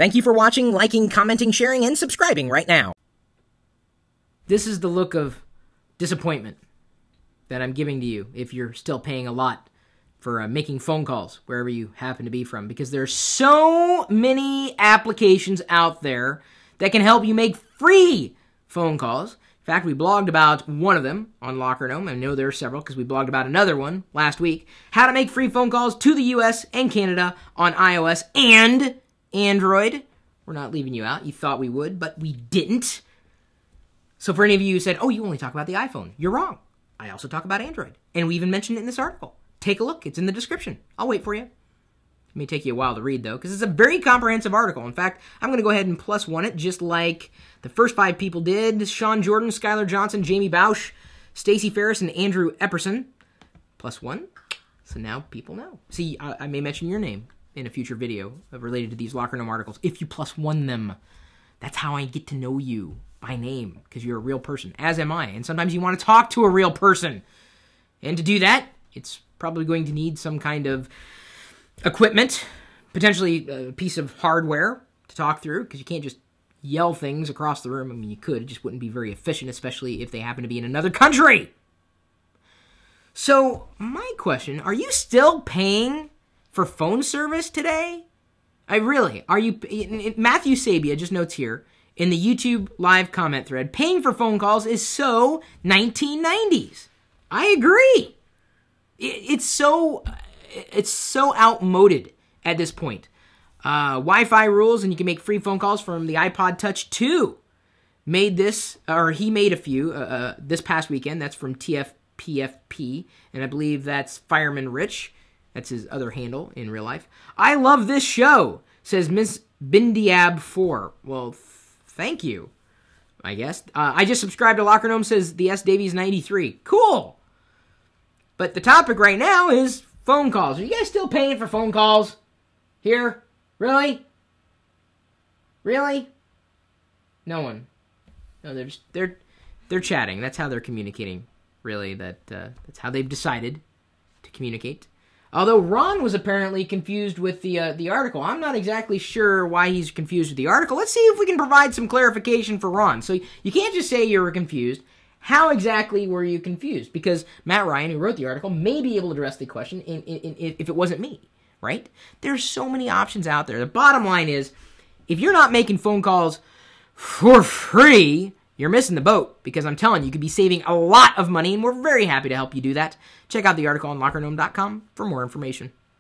Thank you for watching, liking, commenting, sharing, and subscribing right now. This is the look of disappointment that I'm giving to you if you're still paying a lot for making phone calls wherever you happen to be from, because there's so many applications out there that can help you make free phone calls. In fact, we blogged about one of them on Locker Gnome. I know there are several because we blogged about another one last week. How to make free phone calls to the US and Canada on iOS and Android. We're not leaving you out. You thought we would, but we didn't. So for any of you who said, oh, you only talk about the iPhone, you're wrong. I also talk about Android. And we even mentioned it in this article. Take a look. It's in the description. I'll wait for you. It may take you a while to read, though, because it's a very comprehensive article. In fact, I'm going to go ahead and +1 it, just like the first 5 people did. Sean Jordan, Skylar Johnson, Jamie Bausch, Stacey Ferris, and Andrew Epperson. +1. So now people know. See, I may mention your name in a future video related to these Locker Gnome articles if you +1 them. That's how I get to know you by name, because you're a real person, as am I. And sometimes you want to talk to a real person. And to do that, it's probably going to need some kind of equipment, potentially a piece of hardware to talk through, because you can't just yell things across the room. I mean, you could. It just wouldn't be very efficient, especially if they happen to be in another country. So, my question, are you still paying for phone service today? Are you? Matthew Sabia just notes here in the YouTube live comment thread, paying for phone calls is so 1990s. I agree. It's so outmoded at this point. Wi-Fi rules, and you can make free phone calls from the iPod Touch 2. He made a few this past weekend. That's from TFPFP, and I believe that's Fireman Rich. That's his other handle in real life. I love this show, says Miss Bindiab4. Well, thank you, I guess. I just subscribed to Locker Gnome, says the S Davies 93. Cool. But the topic right now is phone calls. Are you guys still paying for phone calls here? Really? Really? No one. No, they're chatting. That's how they're communicating. Really, that's how they've decided to communicate. Although Ron was apparently confused with the article. I'm not exactly sure why he's confused with the article. Let's see if we can provide some clarification for Ron. So you can't just say you were confused. How exactly were you confused? Because Matt Ryan, who wrote the article, may be able to address the question if it wasn't me, right? There's so many options out there. The bottom line is, if you're not making phone calls for free, you're missing the boat, because I'm telling you, you could be saving a lot of money, and we're very happy to help you do that. Check out the article on LockerGnome.com for more information.